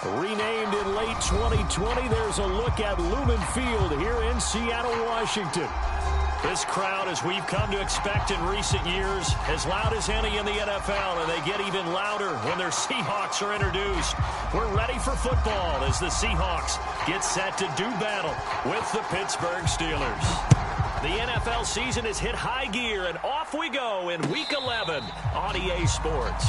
Renamed in late 2020, there's a look at Lumen Field here in Seattle, Washington. This crowd, as we've come to expect in recent years, as loud as any in the NFL, and they get even louder when their Seahawks are introduced. We're ready for football as the Seahawks get set to do battle with the Pittsburgh Steelers. The NFL season has hit high gear, and off we go in Week 11 on EA Sports.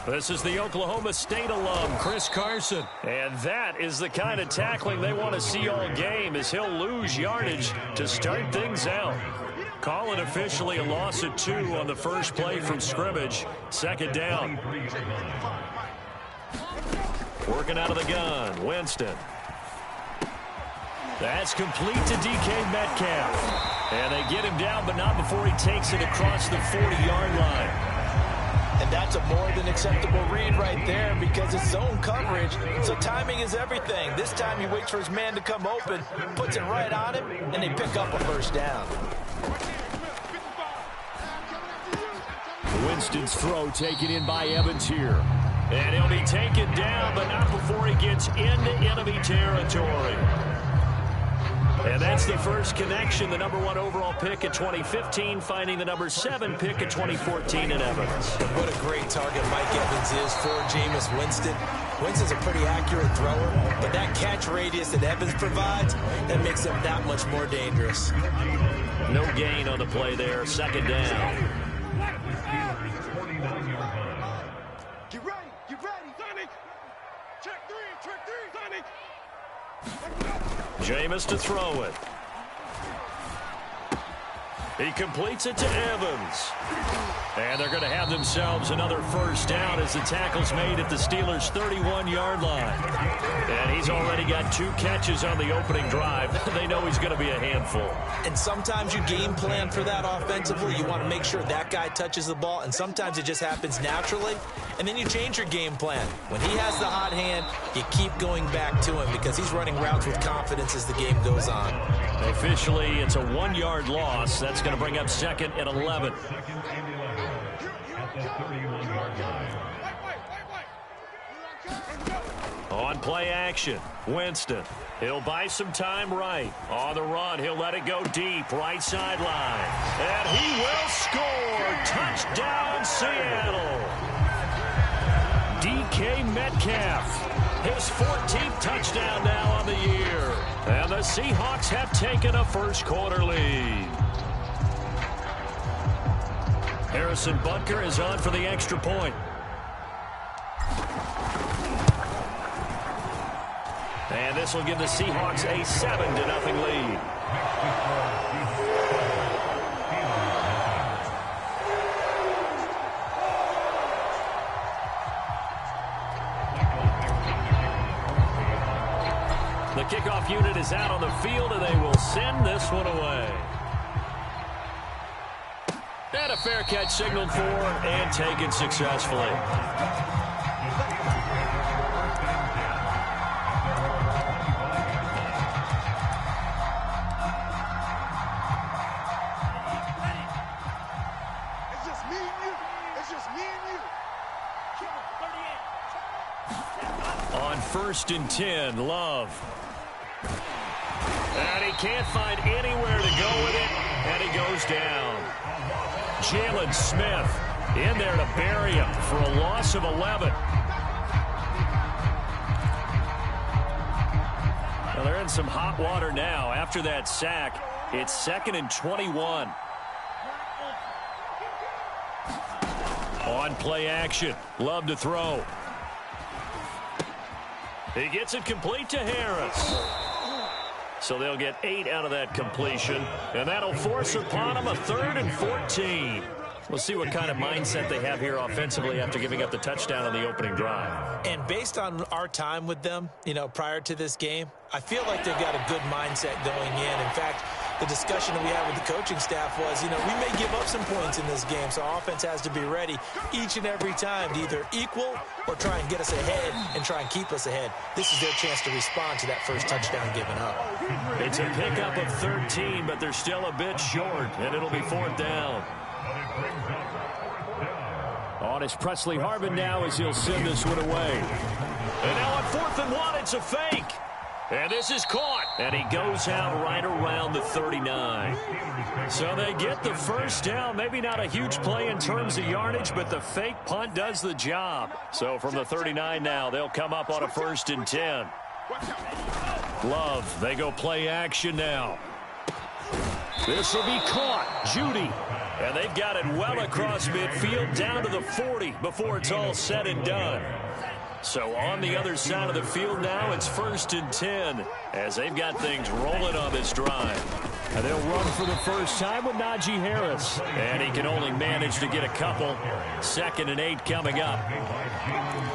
This is the Oklahoma State alum, Chris Carson. And that is the kind of tackling they want to see all game, as he'll lose yardage to start things out. Call it officially a loss of 2 on the first play from scrimmage. Second down. Working out of the gun, Winston. That's complete to DK Metcalf. And they get him down, but not before he takes it across the 40-yard line. And that's a more than acceptable read right there because it's zone coverage, so timing is everything. This time he waits for his man to come open, puts it right on him, and they pick up a first down. Winston's throw taken in by Evans here. And he'll be taken down, but not before he gets into enemy territory. And that's the first connection, the number 1 overall pick in 2015, finding the number 7 pick in 2014 in Evans. What a great target Mike Evans is for Jameis Winston. Winston's a pretty accurate thrower, but that catch radius that Evans provides, that makes him that much more dangerous. No gain on the play there, second down. Get ready, Sonic! Check 3, Sonic! Jameis to throw it. He completes it to Evans. And they're going to have themselves another first down as the tackle's made at the Steelers' 31-yard line. And he's already got 2 catches on the opening drive. They know he's going to be a handful. And sometimes you game plan for that offensively. You want to make sure that guy touches the ball, and sometimes it just happens naturally. And then you change your game plan. When he has the hot hand, you keep going back to him because he's running routes with confidence as the game goes on. Officially, it's a 1-yard loss. That's going to bring up 2nd and 11. On play action, Winston. He'll buy some time right. On the run, he'll let it go deep, right sideline. And he will score. Touchdown, Seattle. DK Metcalf, his 14th touchdown now on the year. And the Seahawks have taken a first-quarter lead. Harrison Butker is on for the extra point. And this will give the Seahawks a 7-0 lead. The kickoff unit is out on the field, and they will send this one away. And a fair catch signaled for and taken successfully. On 1st and 10, Love. And he can't find anywhere to go with it, and he goes down. Jalen Smith in there to bury him for a loss of 11. Well, they're in some hot water now. After that sack, it's 2nd and 21. On play action, Love to throw. He gets it complete to Harris. So they'll get 8 out of that completion, and that'll force upon them a 3rd and 14. We'll see what kind of mindset they have here offensively after giving up the touchdown on the opening drive. And based on our time with them, prior to this game, I feel like they've got a good mindset going in. In fact, the discussion that we had with the coaching staff was, we may give up some points in this game, so offense has to be ready each and every time to either equal or try and get us ahead and try and keep us ahead. This is their chance to respond to that first touchdown given up. It's a pickup of 13, but they're still a bit short, and it'll be 4th down. On is Presley Harvin now as he'll send this one away. And now on 4th and 1, it's a fake. And this is caught. And he goes out right around the 39. So they get the first down. Maybe not a huge play in terms of yardage, but the fake punt does the job. So from the 39 now, they'll come up on a 1st and 10. Love, they go play action now. This will be caught. Judy. And they've got it well across midfield down to the 40 before it's all said and done. So on the other side of the field now, it's 1st and 10 as they've got things rolling on this drive. And they'll run for the first time with Najee Harris. And he can only manage to get a couple. 2nd and 8 coming up.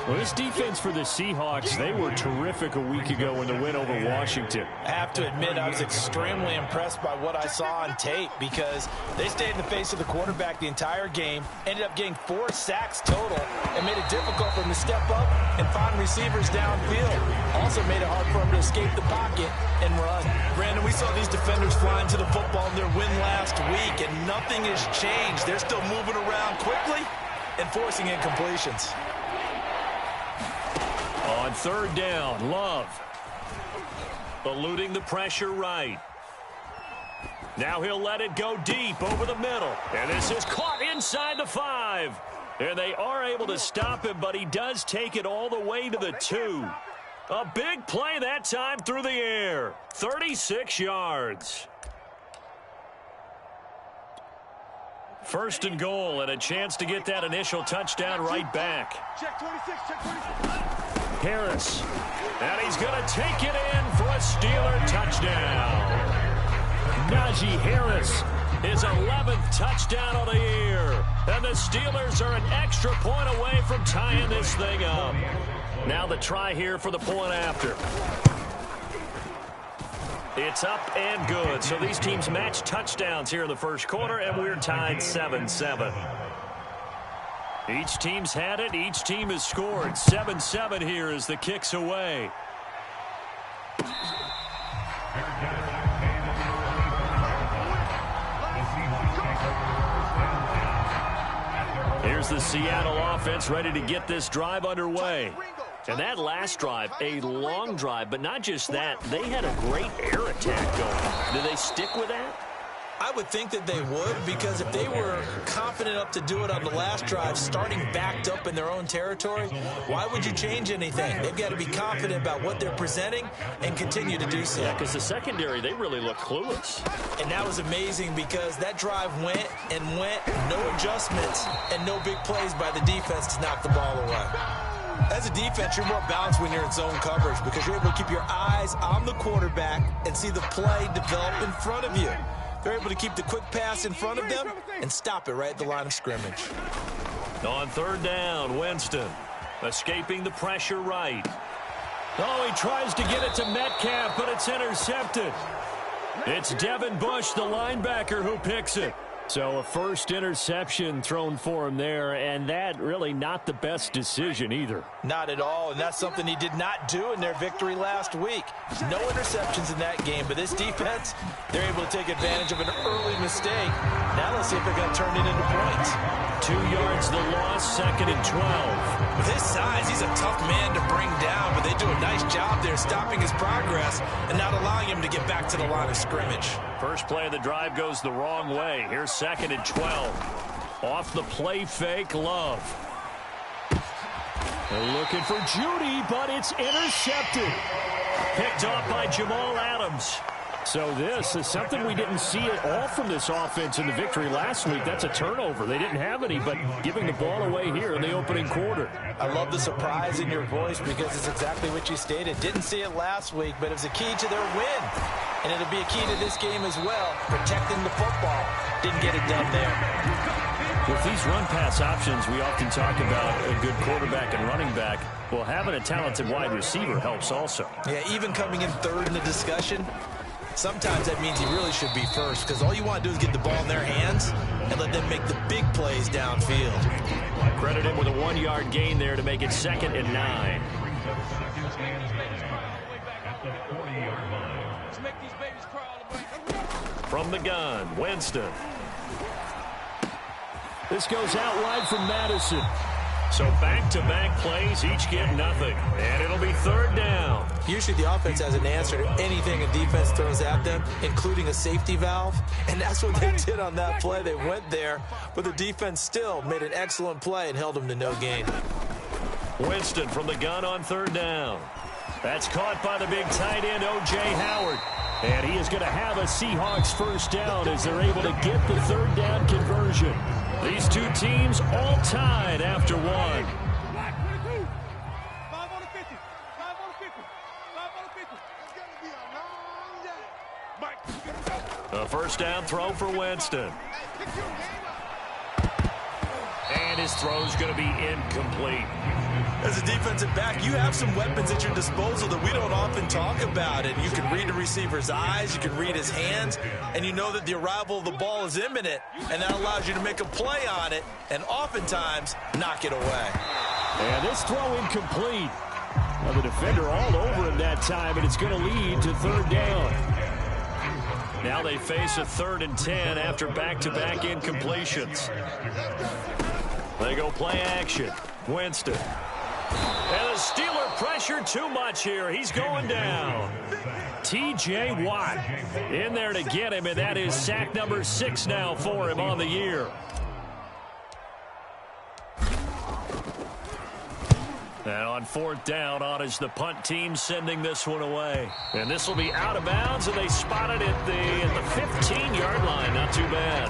Well, this defense for the Seahawks, they were terrific a week ago in the win over Washington. I have to admit, I was extremely impressed by what I saw on tape because they stayed in the face of the quarterback the entire game, ended up getting 4 sacks total, and made it difficult for him to step up and find receivers downfield. Also made it hard for him to escape the pocket and run. Brandon, we saw these defenders flying to the football in their win last week, and nothing has changed. They're still moving around quickly and forcing incompletions. On 3rd down, Love. Eluding the pressure right. Now he'll let it go deep over the middle. And this is caught inside the 5. And they are able to stop him, but he does take it all the way to the 2. A big play that time through the air. 36 yards. 1st and goal, and a chance to get that initial touchdown right back. Check 26, check 26. Harris. And he's going to take it in for a Steeler touchdown. Najee Harris, his 11th touchdown of the year. And the Steelers are an extra point away from tying this thing up. Now the try here for the point after. It's up and good. So these teams match touchdowns here in the first quarter, and we're tied 7-7. Each team's had it. Each team has scored. 7-7 here as the kick's away. Here's the Seattle offense ready to get this drive underway. And that last drive, a long drive, but not just that. They had a great air attack going. Do they stick with that? I would think that they would, because if they were confident enough to do it on the last drive, starting backed up in their own territory, why would you change anything? They've got to be confident about what they're presenting and continue to do so. Yeah, because the secondary, they really look clueless. And that was amazing because that drive went and went, no adjustments, and no big plays by the defense to knock the ball away. As a defense, you're more balanced when you're in zone coverage because you're able to keep your eyes on the quarterback and see the play develop in front of you. They're able to keep the quick pass in front of them and stop it right at the line of scrimmage. On 3rd down, Winston escaping the pressure right. Oh, he tries to get it to Metcalf, but it's intercepted. It's Devin Bush, the linebacker, who picks it. So a first interception thrown for him there, and that really not the best decision either. Not at all, and that's something he did not do in their victory last week. No interceptions in that game, but this defense, they're able to take advantage of an early mistake. Now let's see if they're going to turn it into points. 2 yards the loss, 2nd and 12. With his size, he's a tough man to bring down, but they do a nice job there stopping his progress and not allowing him to get back to the line of scrimmage. First play of the drive goes the wrong way. Here's 2nd and 12. Off the play fake, Love. They're looking for Judy, but it's intercepted. Picked off by Jamal Adams. So this is something we didn't see at all from this offense in the victory last week. That's a turnover. They didn't have any, but giving the ball away here in the opening quarter. I love the surprise in your voice because it's exactly what you stated. Didn't see it last week, but it was a key to their win. And it'll be a key to this game as well, protecting the football. Didn't get it done there. With these run-pass options, we often talk about a good quarterback and running back. Well, having a talented wide receiver helps also. Yeah, even coming in 3rd in the discussion, Sometimes that means he really should be first because all you want to do is get the ball in their hands and let them make the big plays downfield. Credit him with a 1-yard gain there to make it 2nd and 9. From the gun, Winston. This goes out wide from Madison. So back-to-back plays, each get nothing. And it'll be 3rd down. Usually the offense has an answer to anything a defense throws at them, including a safety valve. And that's what they did on that play. They went there, but the defense still made an excellent play and held them to no gain. Winston from the gun on 3rd down. That's caught by the big tight end, O.J. Howard. And he is going to have a Seahawks 1st down as they're able to get the 3rd down conversion. These two teams all tied after one. 5 on the 50. 5 on the 50. 5 on the 50. It's going to be a long day. A 1st down throw for Winston. And his throw's going to be incomplete. As a defensive back, you have some weapons at your disposal that we don't often talk about. And you can read the receiver's eyes, you can read his hands, and you know that the arrival of the ball is imminent, and that allows you to make a play on it and oftentimes knock it away. And this throw incomplete. Well, the defender all over him that time, and it's going to lead to 3rd down. Now they face a 3rd and 10 after back-to-back incompletions. They go play action. Winston. And the Steeler pressure too much here. He's going down. T.J. Watt in there to get him, and that is sack number 6 now for him on the year. And on 4th down, on is the punt team sending this one away. And this will be out of bounds, and they spot it at the 15-yard line. Not too bad.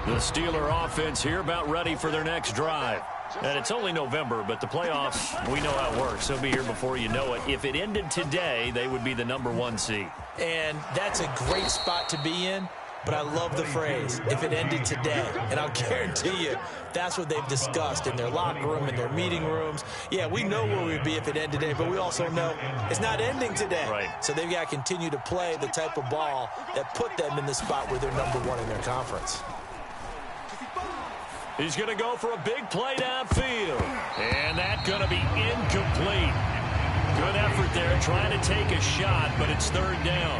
The Steeler offense here about ready for their next drive. And it's only November, but the playoffs, we know how it works. They'll be here before you know it. If it ended today, they would be the number 1 seed. And that's a great spot to be in. But I love the phrase, if it ended today. And I'll guarantee you, that's what they've discussed in their locker room, in their meeting rooms. Yeah, we know where we'd be if it ended today, but we also know it's not ending today. Right. So they've got to continue to play the type of ball that put them in the spot where they're number 1 in their conference. He's going to go for a big play downfield. And that's going to be incomplete. Good effort there, trying to take a shot, but it's 3rd down.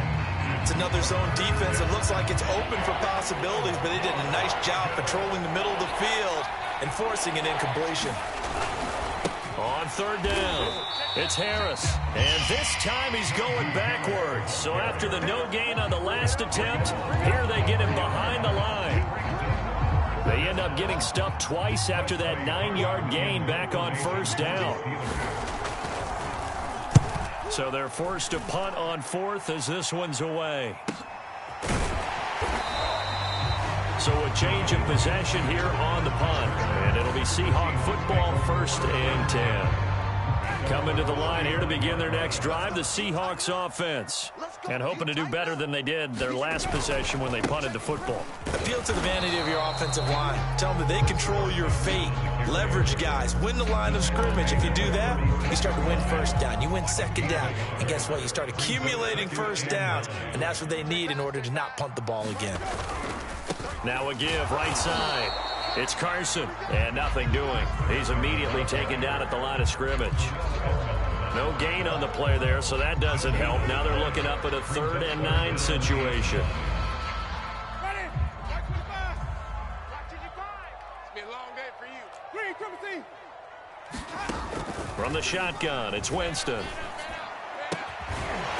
It's another zone defense that looks like it's open for possibilities, but they did a nice job patrolling the middle of the field and forcing an incompletion. On 3rd down, it's Harris. And this time he's going backwards. So after the no gain on the last attempt, here they get him behind the line. They end up getting stuffed twice after that 9-yard gain back on 1st down. So they're forced to punt on 4th as this one's away. So a change of possession here on the punt. And it'll be Seahawk football 1st and 10. Coming to the line here to begin their next drive, the Seahawks offense. And hoping to do better than they did their last possession when they punted the football. Appeal to the vanity of your offensive line. Tell them that they control your fate. Leverage guys. Win the line of scrimmage. If you do that, you start to win 1st down. You win 2nd down. And guess what? You start accumulating 1st downs. And that's what they need in order to not punt the ball again. Now a give right side. It's Carson, and nothing doing. He's immediately taken down at the line of scrimmage. No gain on the play there, so that doesn't help. Now they're looking up at a 3rd and 9 situation. Ready? 25. Watch it, 5. It's been a long day for you. Green, come and see. From the shotgun, it's Winston.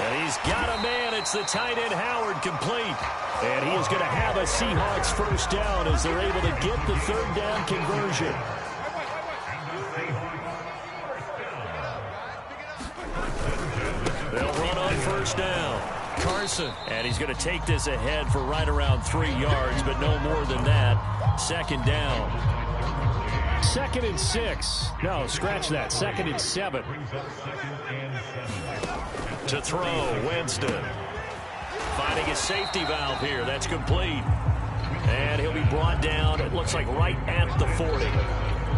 And he's got a man. It's the tight end Howard, complete. And he is going to have a Seahawks 1st down as they're able to get the 3rd down conversion. They'll run on 1st down. Carson, and he's going to take this ahead for right around 3 yards, but no more than that. 2nd down. 2nd and 6. No, scratch that. 2nd and 7. To throw, Winston. Finding a safety valve here. That's complete. And he'll be brought down, it looks like right at the 40.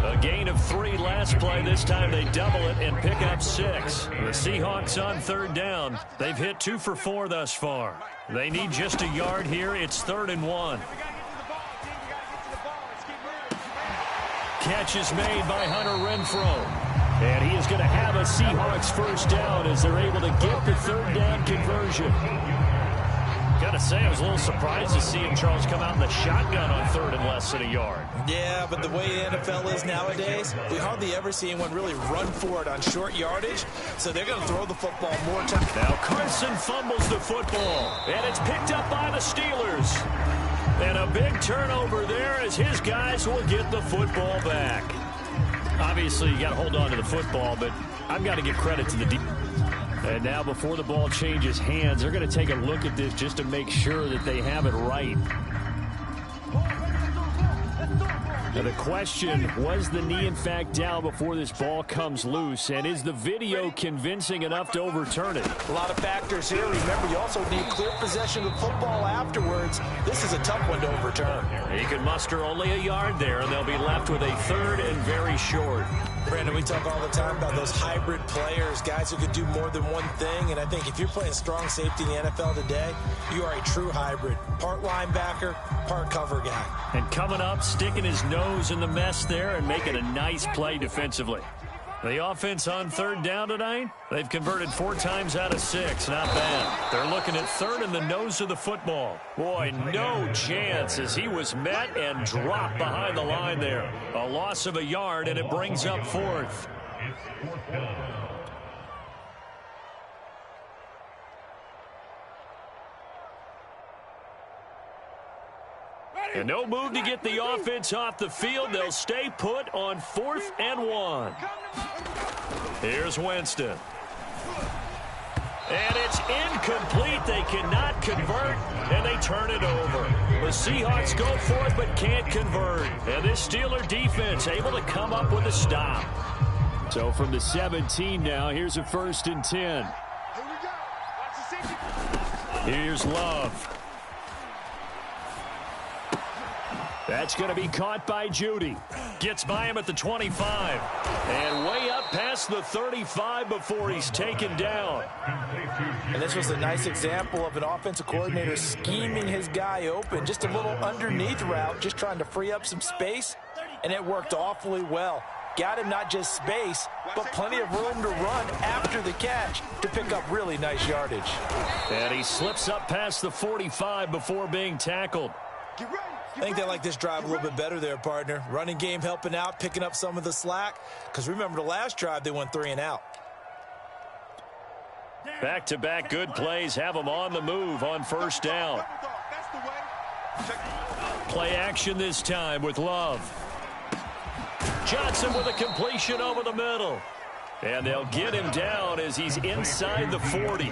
A gain of 3 last play. This time they double it and pick up 6. The Seahawks on 3rd down. They've hit 2 for 4 thus far. They need just a yard here. It's 3rd and 1. Catch is made by Hunter Renfrow. And he is going to have a Seahawks first down as they're able to get the 3rd down conversion. Got to say, I was a little surprised to see him, Charles, come out in the shotgun on 3rd and less than a yard. Yeah, but the way the NFL is nowadays, we hardly ever see anyone really run for it on short yardage, so they're going to throw the football more time. Now Carson fumbles the football, and it's picked up by the Steelers. And a big turnover there as his guys will get the football back. Obviously, you got to hold on to the football, but I've got to give credit to the defense. And now before the ball changes hands, they're going to take a look at this just to make sure that they have it right. Now the question, was the knee in fact down before this ball comes loose? And is the video convincing enough to overturn it? A lot of factors here. Remember, you also need clear possession of the football afterwards. This is a tough one to overturn. He can muster only a yard there, and they'll be left with a 3rd and very short. Brandon, we talk all the time about those hybrid players, guys who could do more than one thing. And I think if you're playing strong safety in the NFL today, you are a true hybrid. Part linebacker, part cover guy. And coming up, sticking his nose in the mess there and making a nice play defensively. The offense on 3rd down tonight, they've converted 4 times out of 6. Not bad. They're looking at 3rd in the nose of the football. Boy, no chance as he was met and dropped behind the line there. A loss of a yard, and it brings up 4th. And no move to get the offense off the field. They'll stay put on 4th and 1. Here's Winston. And it's incomplete. They cannot convert, and they turn it over. The Seahawks go for it but can't convert. And this Steeler defense able to come up with a stop. So from the 17 now, here's a 1st and 10. Here's Love. That's going to be caught by Judy. Gets by him at the 25. And way up past the 35 before he's taken down. And this was a nice example of an offensive coordinator scheming his guy open. Just a little underneath route, just trying to free up some space. And it worked awfully well. Got him not just space, but plenty of room to run after the catch to pick up really nice yardage. And he slips up past the 45 before being tackled. I think they like this drive a little bit better there, partner. Running game helping out, picking up some of the slack. Because remember, the last drive, they went 3 and out. Back-to-back good plays have them on the move on 1st down. Play action this time with Love. Johnson with a completion over the middle. And they'll get him down as he's inside the 40.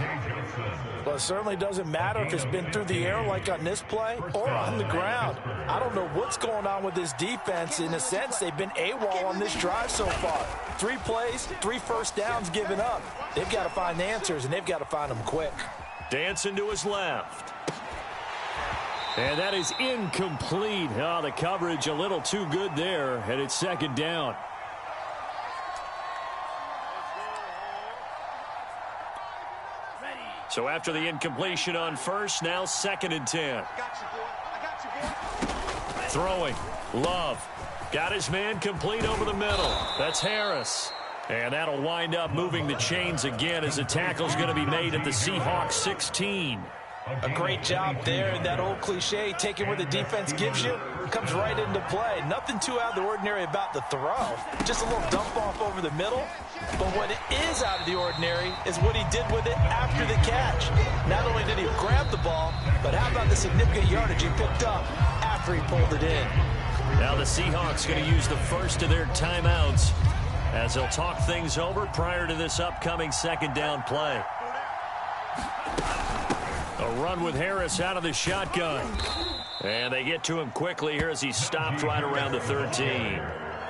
Well, it certainly doesn't matter if it's been through the air like on this play or on the ground. I don't know what's going on with this defense. In a sense, they've been AWOL on this drive so far. 3 plays, 3 first downs given up. They've got to find answers, and they've got to find them quick. Dancing to his left. And that is incomplete. Oh, the coverage a little too good there, and it's 2nd down. So after the incompletion on 1st, now 2nd and 10. Throwing. Love. Got his man complete over the middle. That's Harris. And that'll wind up moving the chains again as the tackle's going to be made at the Seahawks 16. A great job there, and that old cliche, taking what the defense gives you, comes right into play. Nothing too out of the ordinary about the throw. Just a little dump off over the middle. But what is out of the ordinary is what he did with it after the catch. Not only did he grab the ball, but how about the significant yardage he picked up after he pulled it in. Now the Seahawks going to use the first of their timeouts as they'll talk things over prior to this upcoming 2nd down play. A run with Harris out of the shotgun. And they get to him quickly here as he stopped right around the 13.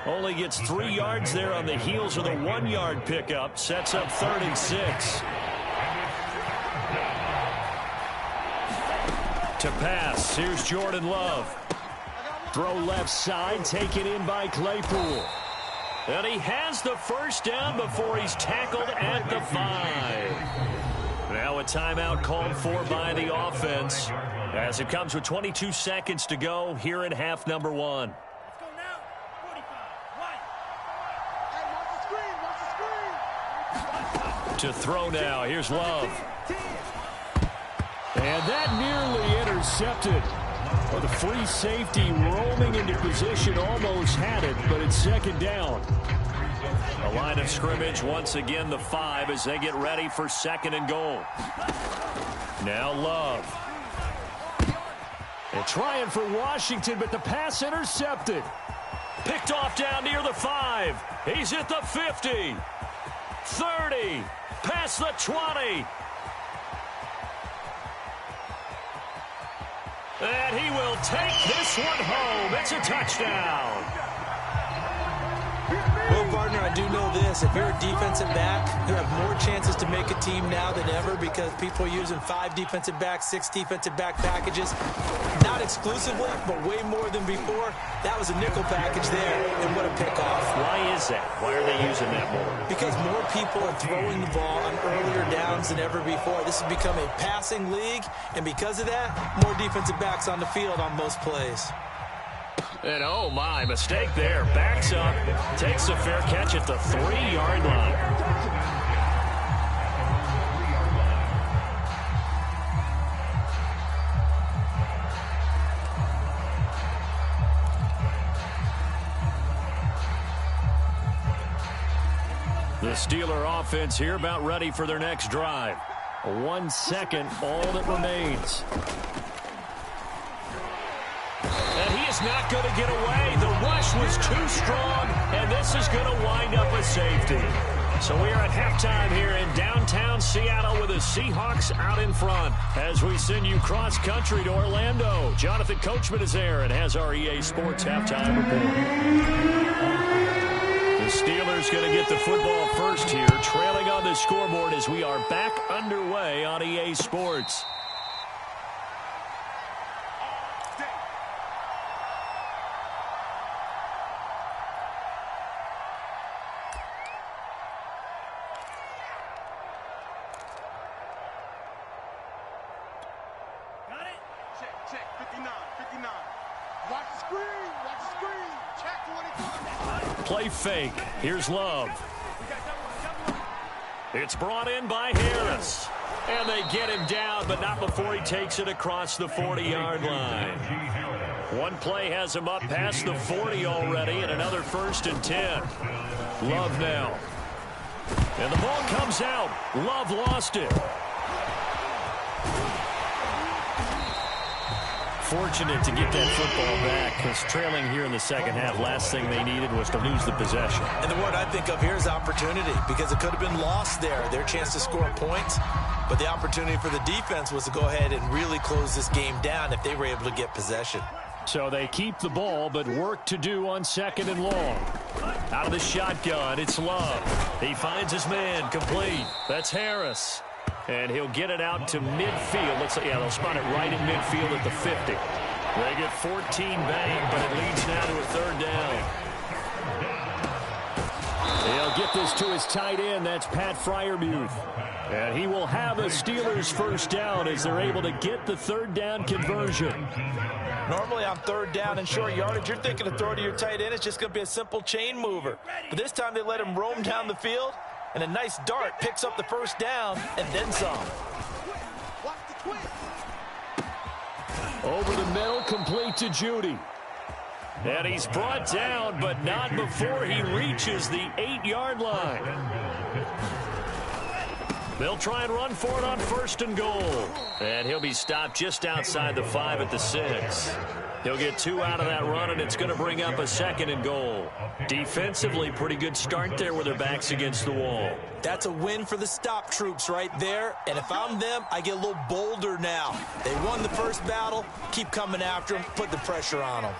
Only gets 3 yards there on the heels of the 1-yard pickup. Sets up 3rd and 6. To pass, here's Jordan Love. Throw left side, taken in by Claypool. And he has the first down before he's tackled at the 5. Now a timeout called for by the offense as it comes with 22 seconds to go here in half number 1. Let's go now. 45. Watch the screen. To throw now. Here's Love. And that nearly intercepted. Well, the free safety roaming into position almost had it, but it's second down. The line of scrimmage once again the 5 as they get ready for second and goal. Now Love. And trying for Washington, but the pass intercepted. Picked off down near the 5. He's at the 50. 30. Past the 20. And he will take this one home. It's a touchdown. Well, partner, I do know this. If you're a defensive back, you have more chances to make a team now than ever because people are using 5 defensive backs, 6 defensive back packages. Not exclusively, but way more than before. That was a nickel package there, and what a pickoff. Why is that? Why are they using that more? Because more people are throwing the ball on earlier downs than ever before. This has become a passing league, and because of that, more defensive backs on the field on most plays. And oh my, mistake there. Backs up, takes a fair catch at the 3-yard line. The Steeler offense here about ready for their next drive. 1 second, all that remains. And he is not going to get away. The rush was too strong, and this is going to wind up a safety. So we are at halftime here in downtown Seattle with the Seahawks out in front. As we send you cross-country to Orlando, Jonathan Coachman is there and has our EA Sports halftime report. The Steelers going to get the football first here, trailing on the scoreboard as we are back underway on EA Sports. Play fake. Here's Love. It's brought in by Harris. And they get him down, but not before he takes it across the 40-yard line. One play has him up past the 40 already, and another 1st and 10. Love now. And the ball comes out. Love lost it. Fortunate to get that football back because trailing here in the second half, last thing they needed was to lose the possession. And the word I think of here is opportunity because it could have been lost there, their chance to score points. But the opportunity for the defense was to go ahead and really close this game down if they were able to get possession. So they keep the ball, but work to do on 2nd and long. Out of the shotgun, it's Love. He finds his man, complete. That's Harris. And he'll get it out to midfield. Looks like, yeah, they'll spot it right in midfield at the 50. They get 14 back, but it leads now to a 3rd down. He'll get this to his tight end. That's Pat Freiermuth. And he will have a Steelers first down as they're able to get the 3rd down conversion. Normally on 3rd down and short yardage, you're thinking to throw to your tight end. It's just going to be a simple chain mover. But this time they let him roam down the field. And a nice dart picks up the first down and then some. Over the middle, complete to Judy. And he's brought down, but not before he reaches the 8-yard line. They'll try and run for it on 1st and goal. And he'll be stopped just outside the 5 at the 6. He'll get 2 out of that run, and it's going to bring up a 2nd and goal. Defensively, pretty good start there with their backs against the wall. That's a win for the stop troops right there. And if I'm them, I get a little bolder now. They won the first battle. Keep coming after them. Put the pressure on them.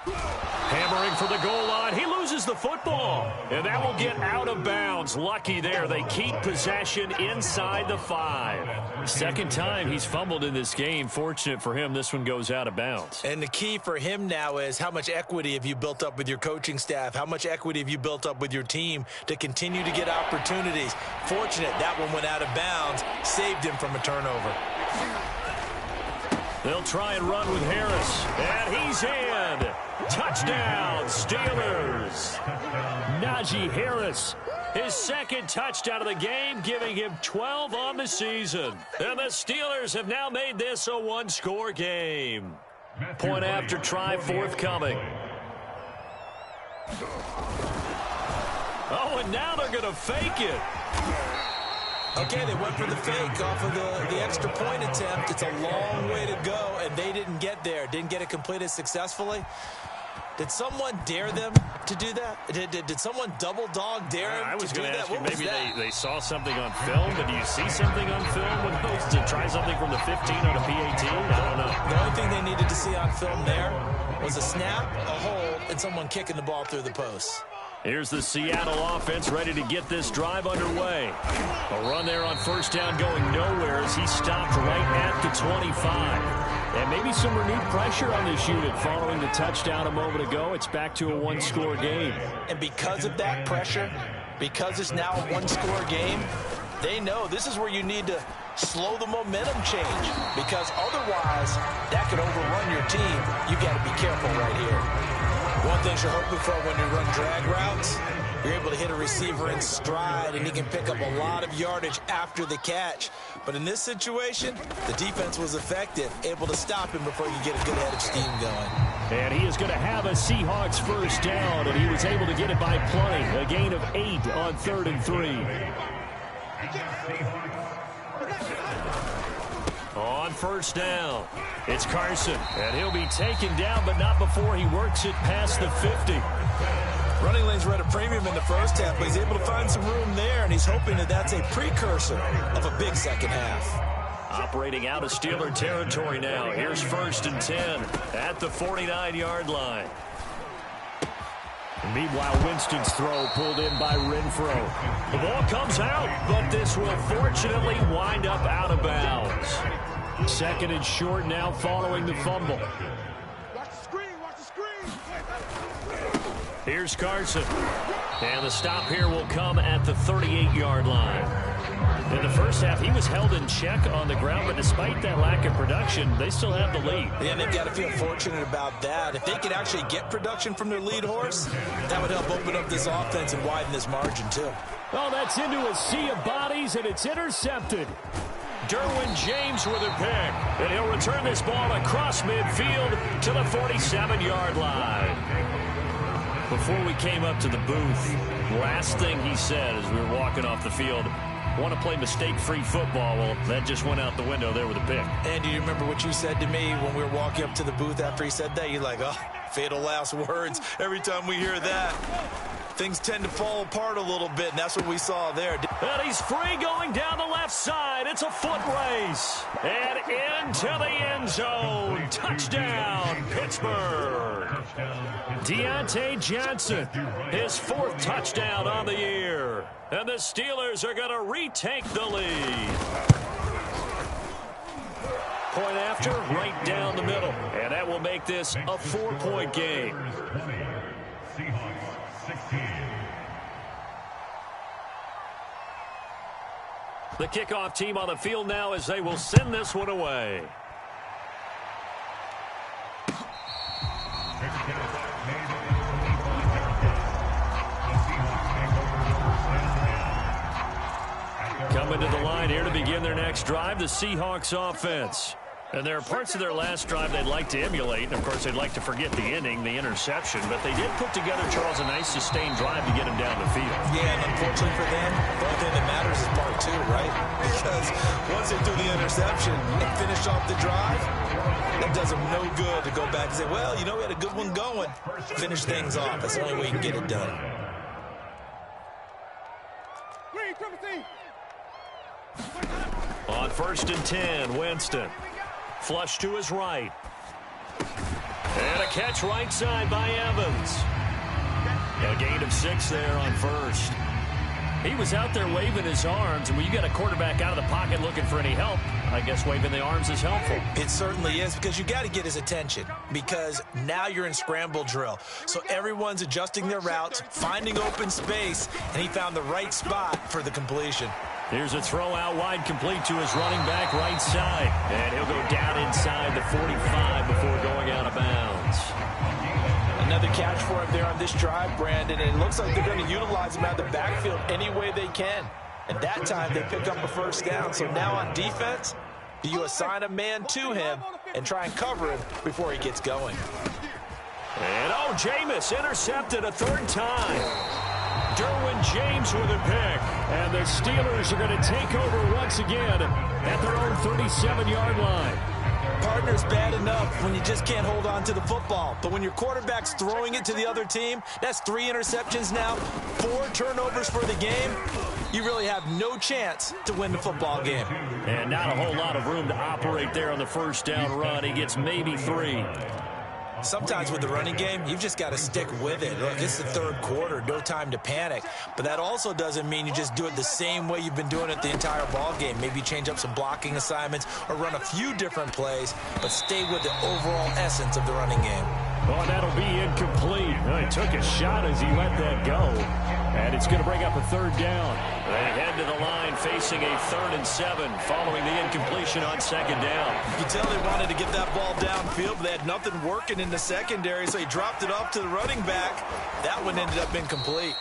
Hammering for the goal line. He loses loses the football. And that will get out of bounds. Lucky there. They keep possession inside the 5. Second time he's fumbled in this game. Fortunate for him, this one goes out of bounds. And the key for him now is how much equity have you built up with your coaching staff? How much equity have you built up with your team to continue to get opportunities? Fortunate that one went out of bounds. Saved him from a turnover. They'll try and run with Harris. And he's in. Touchdown, Steelers. Najee Harris, his second touchdown of the game, giving him 12 on the season. And the Steelers have now made this a one-score game. Point after try forthcoming. Oh, and now they're going to fake it. Okay, they went for the fake off of the extra point attempt. It's a long way to go, and they didn't get there. Didn't get it completed successfully. Did someone dare them to do that? Did someone double dog dare them to do that? I was going to ask you, maybe they saw something on film, but do you see something on film when those to try something from the 15 on a PAT? I don't know. The only thing they needed to see on film there was a snap, a hold, and someone kicking the ball through the posts. Here's the Seattle offense ready to get this drive underway. A run there on first down going nowhere as he stopped right at the 25. And maybe some renewed pressure on this unit following the touchdown a moment ago. It's back to a one-score game. And because of that pressure, because it's now a one-score game, they know this is where you need to slow the momentum change, because otherwise that could overrun your team. You got to be careful right here. One thing you're hoping for when you run drag routes, you're able to hit a receiver in stride, and he can pick up a lot of yardage after the catch. But in this situation, the defense was effective, able to stop him before you get a good head of steam going. And he is going to have a Seahawks first down, and he was able to get it by plenty. A gain of 8 on 3rd and 3. On first down, it's Carson, and he'll be taken down, but not before he works it past the 50. Running lanes were at a premium in the first half, but he's able to find some room there, and he's hoping that that's a precursor of a big second half. Operating out of Steeler territory now. Here's 1st and 10 at the 49-yard line. Meanwhile, Winston's throw pulled in by Renfro. The ball comes out, but this will fortunately wind up out of bounds. 2nd and short now following the fumble. Watch the screen, watch the screen. Here's Carson. And the stop here will come at the 38-yard line. In the first half, he was held in check on the ground, but despite that lack of production, they still have the lead. Yeah, and they've got to feel fortunate about that. If they could actually get production from their lead horse, that would help open up this offense and widen this margin, too. Oh, that's into a sea of bodies, and it's intercepted. Derwin James with a pick, and he'll return this ball across midfield to the 47-yard line. Before we came up to the booth, last thing he said as we were walking off the field, want to play mistake-free football. Well, that just went out the window there with a pick. And do you remember what you said to me when we were walking up to the booth after he said that? You're like, oh, fatal last words. Every time we hear that, things tend to fall apart a little bit, and that's what we saw there. And he's free going down the left side. It's a foot race. And into the end zone. Touchdown, Pittsburgh. Deontay Johnson, his 4th touchdown on the year. And the Steelers are going to retake the lead. Point after, right down the middle. And that will make this a 4-point game. The kickoff team on the field now as they will send this one away. Coming to the line here to begin their next drive, the Seahawks offense. And there are parts of their last drive they'd like to emulate. And, of course, they'd like to forget the inning, the interception. But they did put together, Charles, a nice sustained drive to get him down the field. Yeah, and unfortunately for them, the only thing that matters is part 2, right? Because once they threw the interception and finished off the drive, it does them no good to go back and say, well, you know, we had a good one going. Finish things off. That's the only way you can get it done. On 1st and 10, Winston. Flush to his right. And a catch right side by Evans. A gain of 6 there on first. He was out there waving his arms, and when you got a quarterback out of the pocket looking for any help, I guess waving the arms is helpful. It certainly is, because you got to get his attention, because now you're in scramble drill. So everyone's adjusting their routes, finding open space, and he found the right spot for the completion. Here's a throw out wide, complete to his running back right side. And he'll go down inside the 45 before going out of bounds. Another catch for him there on this drive, Brandon, and it looks like they're going to utilize him out of the backfield any way they can. And that time they pick up a first down. So now on defense, do you assign a man to him and try and cover him before he gets going? And Jameis intercepted a third time. Derwin James with a pick. And the Steelers are going to take over once again at their own 37-yard line. Partner's bad enough when you just can't hold on to the football. But when your quarterback's throwing it to the other team, that's 3 interceptions now, 4 turnovers for the game. You really have no chance to win the football game. And not a whole lot of room to operate there on the first down run. He gets maybe 3. Sometimes with the running game, you've just got to stick with it. Look, it's the third quarter, no time to panic. But that also doesn't mean you just do it the same way you've been doing it the entire ball game. Maybe change up some blocking assignments or run a few different plays, but stay with the overall essence of the running game. Oh, that'll be incomplete. He took a shot as he let that go. And it's going to bring up a third down. They head to the line facing a 3rd and 7 following the incompletion on second down. You can tell they wanted to get that ball downfield, but they had nothing working in the secondary, so he dropped it off to the running back. That one ended up incomplete.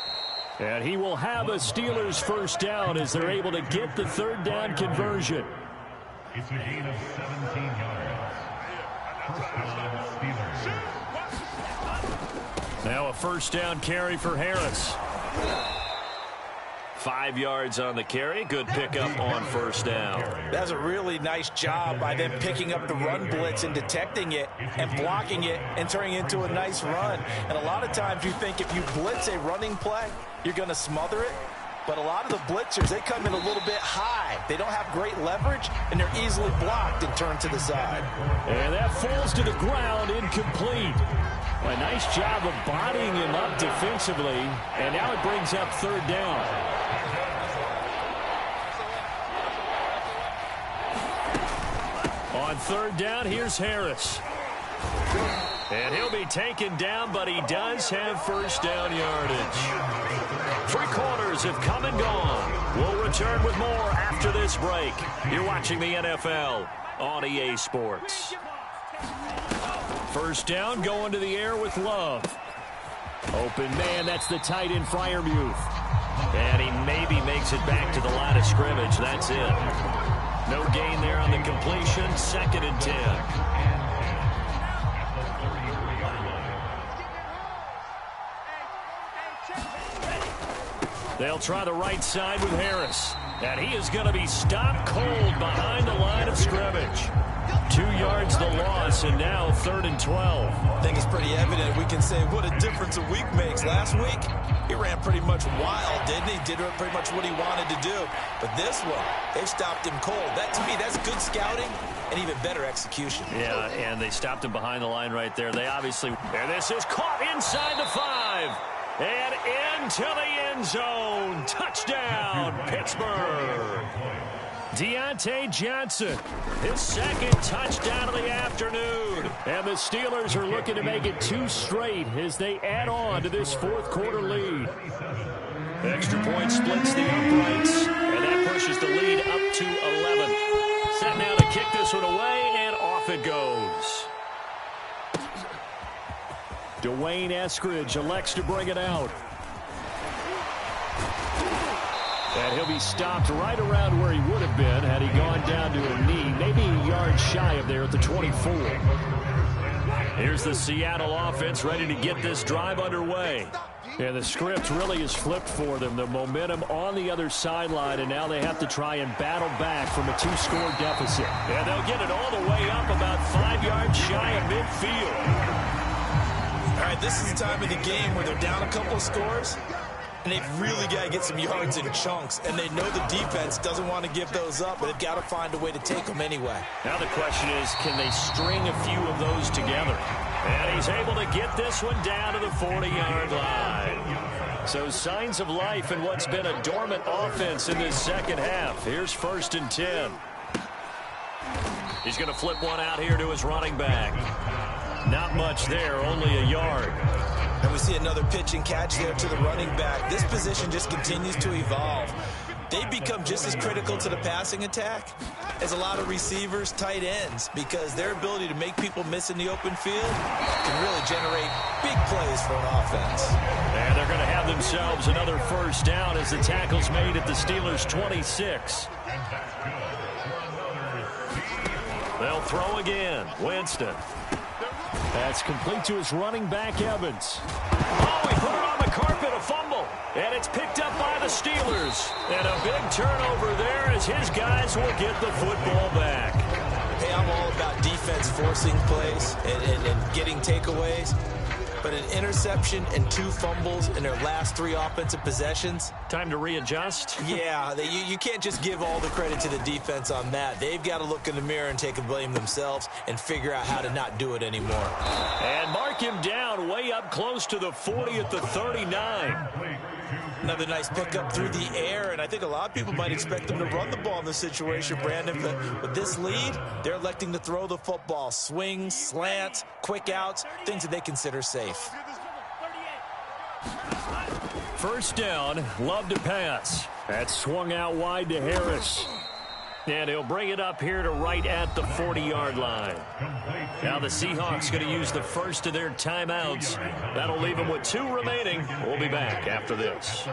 And he will have a Steelers first down as they're able to get the third down conversion. It's a gain of 17 yards. First down, Steelers. Now a first down carry for Harris. 5 yards on the carry. Good pickup on first down. That's a really nice job by them picking up the run blitz and detecting it and blocking it and turning it into a nice run. And a lot of times you think if you blitz a running play, you're going to smother it. But a lot of the blitzers, they come in a little bit high. They don't have great leverage, and they're easily blocked and turned to the side. And that falls to the ground, incomplete. A nice job of bodying him up defensively, and now it brings up third down. On third down, here's Harris. And he'll be taken down, but he does have first down yardage. 3 quarters have come and gone. We'll return with more after this break. You're watching the NFL on EA Sports. First down, going to the air with Love. Open man, that's the tight end Freiermuth. And he maybe makes it back to the line of scrimmage. That's it. No gain there on the completion. 2nd and 10. They'll try the right side with Harris. And he is going to be stopped cold behind the line of scrimmage. 2 yards the loss, and now 3rd and 12. I think it's pretty evident. We can say what a difference a week makes. Last week, he ran pretty much wild, didn't he? Did pretty much what he wanted to do. But this one, they've stopped him cold. That, to me, that's good scouting and even better execution. Yeah, and they stopped him behind the line right there. They obviously... And this is caught inside the 5. And into the end zone. Touchdown, Pittsburgh. Deontay Johnson, his 2nd touchdown of the afternoon. And the Steelers are looking to make it 2 straight as they add on to this 4th quarter lead. Extra point splits the uprights, and that pushes the lead up to 11. Set now to kick this one away, and off it goes. Dwayne Eskridge elects to bring it out. And he'll be stopped right around where he would have been had he gone down to a knee, maybe a yard shy of there at the 24. Here's the Seattle offense ready to get this drive underway. And the script really is flipped for them. The momentum on the other sideline, and now they have to try and battle back from a 2-score deficit. And they'll get it all the way up about 5 yards shy of midfield. All right, this is the time of the game where they're down a couple of scores. And they've really got to get some yards in chunks, and they know the defense doesn't want to give those up, but they've got to find a way to take them anyway. Now the question is, can they string a few of those together? And he's able to get this one down to the 40-yard line. So signs of life in what's been a dormant offense in this second half. Here's 1st and 10. He's going to flip one out here to his running back. Not much there, only a yard. And we see another pitch and catch there to the running back. This position just continues to evolve. They become just as critical to the passing attack as a lot of receivers, tight ends, because their ability to make people miss in the open field can really generate big plays for an offense. And they're going to have themselves another 1st down as the tackle's made at the Steelers' 26. They'll throw again. Winston. That's complete to his running back, Evans. Oh, he put it on the carpet, a fumble. And it's picked up by the Steelers. And a big turnover there as his guys will get the football back. Hey, I'm all about defense forcing plays and getting takeaways. But an interception and 2 fumbles in their last 3 offensive possessions. Time to readjust? Yeah, you can't just give all the credit to the defense on that. They've got to look in the mirror and take the blame themselves and figure out how to not do it anymore. And mark him down way up close to the 40 at the 39. Another nice pickup through the air, and I think a lot of people might expect them to run the ball in this situation, Brandon, but with this lead, they're electing to throw the football. Swings, slants, quick outs, things that they consider safe. 1st down, love to pass. That swung out wide to Harris. And he'll bring it up here to right at the 40-yard line. Now the Seahawks going to use the first of their timeouts. That'll leave them with 2 remaining. We'll be back after this.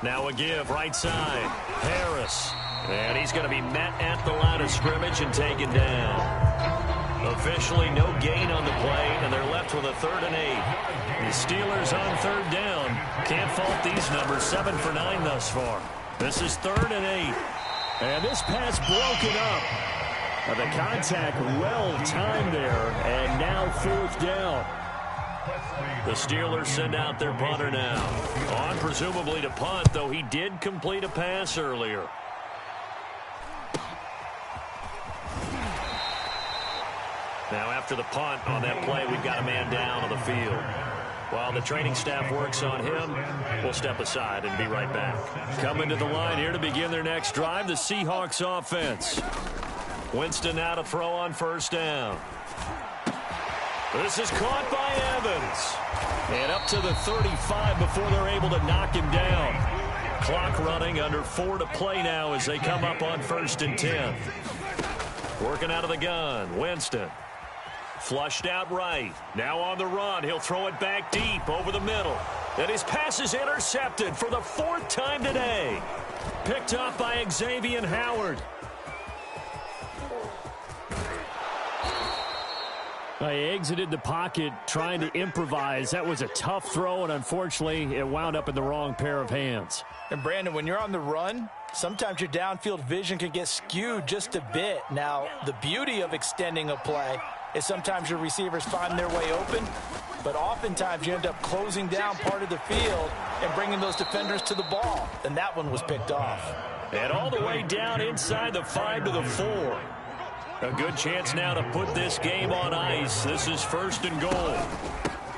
Now a give right side. Harris. And he's going to be met at the line of scrimmage and taken down. Officially no gain on the play, and they're left with a 3rd and 8. The Steelers on 3rd down. Can't fault these numbers. 7 for 9 thus far. This is 3rd and 8. And this pass broken up. The contact well timed there. And now 4th down. The Steelers send out their punter now. On presumably to punt, though he did complete a pass earlier. Now after the punt on that play, we've got a man down on the field. While the training staff works on him, we'll step aside and be right back. Coming to the line here to begin their next drive, the Seahawks offense. Winston now to throw on 1st down. This is caught by Evans. And up to the 35 before they're able to knock him down. Clock running, under 4 to play now as they come up on 1st and 10. Working out of the gun, Winston. Flushed out right. Now on the run. He'll throw it back deep over the middle. And his pass is intercepted for the 4th time today. Picked up by Xavier Howard. He exited the pocket trying to improvise. That was a tough throw, and unfortunately, it wound up in the wrong pair of hands. And, Brandon, when you're on the run, sometimes your downfield vision can get skewed just a bit. Now, the beauty of extending a play is sometimes your receivers find their way open, but oftentimes you end up closing down part of the field and bringing those defenders to the ball. And that one was picked off. And all the way down inside the 5 to the 4. A good chance now to put this game on ice. This is 1st and goal.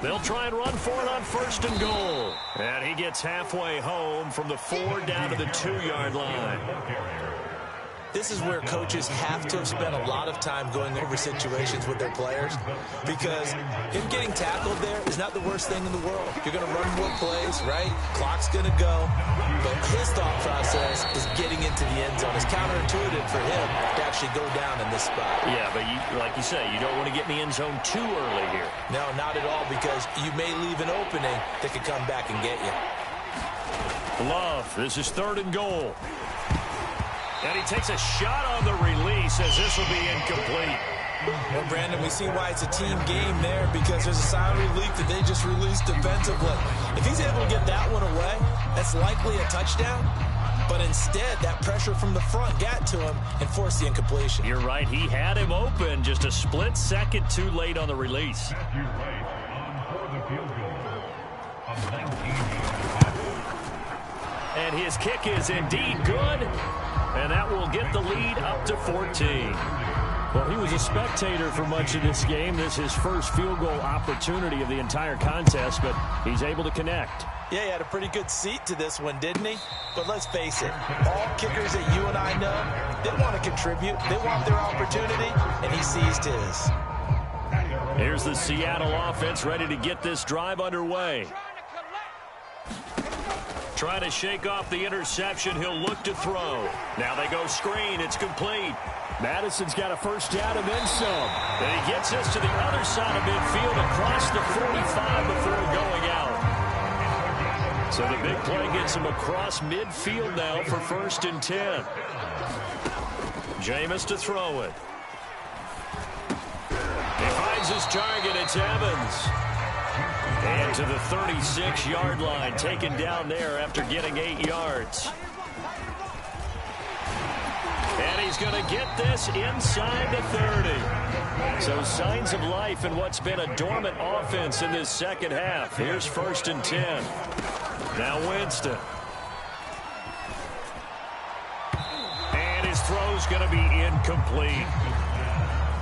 They'll try and run for it on 1st and goal. And he gets halfway home from the 4 down to the 2-yard line. This is where coaches have to have spent a lot of time going over situations with their players, because him getting tackled there is not the worst thing in the world. You're going to run more plays, right? Clock's going to go. But his thought process is getting into the end zone. It's counterintuitive for him to actually go down in this spot. Yeah, but like you say, you don't want to get in the end zone too early here. No, not at all, because you may leave an opening that could come back and get you. Love, this is 3rd and goal. And he takes a shot on the release as this will be incomplete. Well, Brandon, we see why it's a team game there, because there's a sigh of relief that they just released defensively. If he's able to get that one away, that's likely a touchdown. But instead, that pressure from the front got to him and forced the incompletion. You're right. He had him open, just a split second too late on the release. And his kick is indeed good. And that will get the lead up to 14. Well, he was a spectator for much of this game. This is his first field goal opportunity of the entire contest, but he's able to connect. Yeah, he had a pretty good seat to this one, didn't he? But let's face it, all kickers that you and I know, they want to contribute. They want their opportunity, and he seized his. Here's the Seattle offense ready to get this drive underway. Trying to shake off the interception. He'll look to throw. Now they go screen. It's complete. Madison's got a first down and then some. And he gets us to the other side of midfield across the 45 before going out. So the big play gets him across midfield now for 1st and 10. Jameis to throw it. He finds his target. It's Evans. And to the 36-yard line, taken down there after getting 8 yards. And he's going to get this inside the 30. So signs of life in what's been a dormant offense in this second half. Here's 1st and 10. Now Winston. And his throw's going to be incomplete.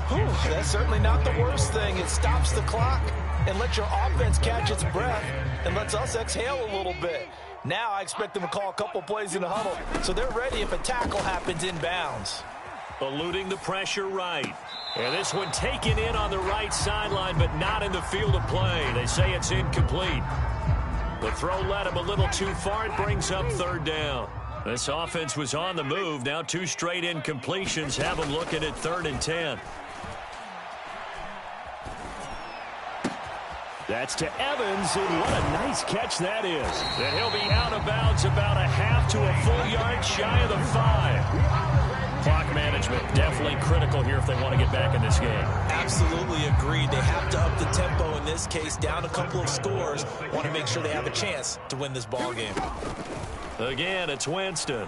Whew, that's certainly not the worst thing. It stops the clock and lets your offense catch its breath and lets us exhale a little bit. Now I expect them to call a couple plays in the huddle, so they're ready if a tackle happens inbounds. Eluding the pressure right. And this one taken in on the right sideline, but not in the field of play. They say it's incomplete. The throw led him a little too far. It brings up 3rd down. This offense was on the move. Now 2 straight incompletions have them looking at 3rd and 10. That's to Evans, and what a nice catch that is. And he'll be out of bounds about a half to a full yard shy of the 5. Clock management definitely critical here if they want to get back in this game. Absolutely agreed. They have to up the tempo in this case, down a couple of scores. Want to make sure they have a chance to win this ball game. Again, it's Winston.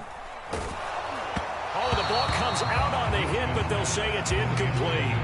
Oh, the ball comes out on the hit, but they'll say it's incomplete.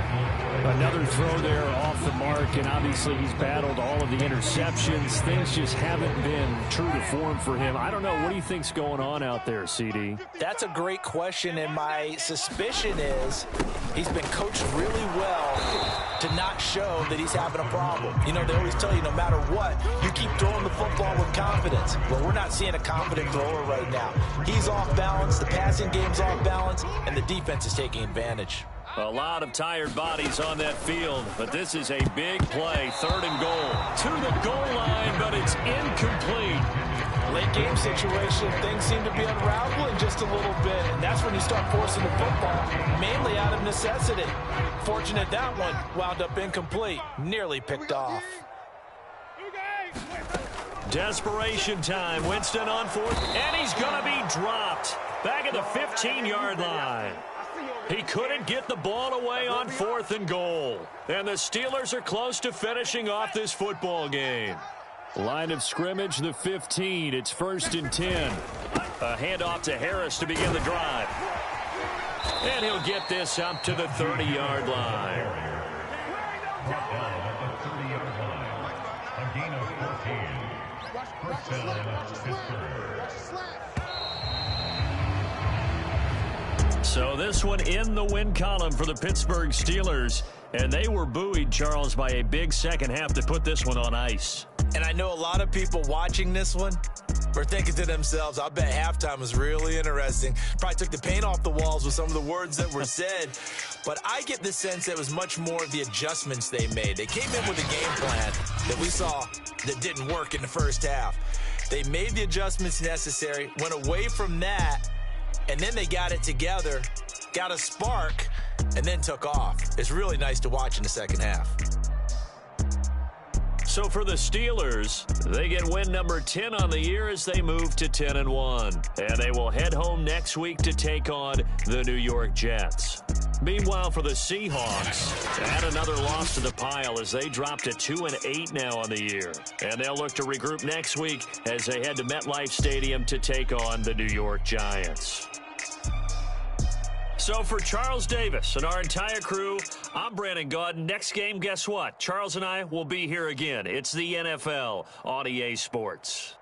Another throw there off the mark, and obviously he's battled all of the interceptions. Things just haven't been true to form for him. I don't know. What do you think's going on out there, CD? That's a great question, and my suspicion is he's been coached really well to not show that he's having a problem. You know, they always tell you no matter what, you keep throwing the football with confidence. Well, we're not seeing a confident thrower right now. He's off balance, the passing game's off balance, and the defense is taking advantage. A lot of tired bodies on that field, but this is a big play. 3rd and goal. To the goal line, but it's incomplete. Late game situation, things seem to be unraveling just a little bit, and that's when you start forcing the football, mainly out of necessity. Fortunate that one wound up incomplete, nearly picked off. Desperation time. Winston on 4th, and he's going to be dropped. Back at the 15-yard line. He couldn't get the ball away on 4th and goal. And the Steelers are close to finishing off this football game. Line of scrimmage, the 15. It's 1st and 10. A handoff to Harris to begin the drive. And he'll get this up to the 30-yard line. A gain of 14. First down, Pittsburgh. So this one in the win column for the Pittsburgh Steelers. And they were buoyed, Charles, by a big second half to put this one on ice. And I know a lot of people watching this one were thinking to themselves, I bet halftime was really interesting. Probably took the paint off the walls with some of the words that were said. But I get the sense that it was much more of the adjustments they made. They came in with a game plan that we saw that didn't work in the first half. They made the adjustments necessary, went away from that, and then they got it together, got a spark, and then took off. It's really nice to watch in the second half. So for the Steelers, they get win number 10 on the year as they move to 10-1. And they will head home next week to take on the New York Jets. Meanwhile, for the Seahawks, add another loss to the pile as they drop to 2-8 now on the year. And they'll look to regroup next week as they head to MetLife Stadium to take on the New York Giants. So for Charles Davis and our entire crew, I'm Brandon Gaudin. Next game, guess what? Charles and I will be here again. It's the NFL on EA Sports.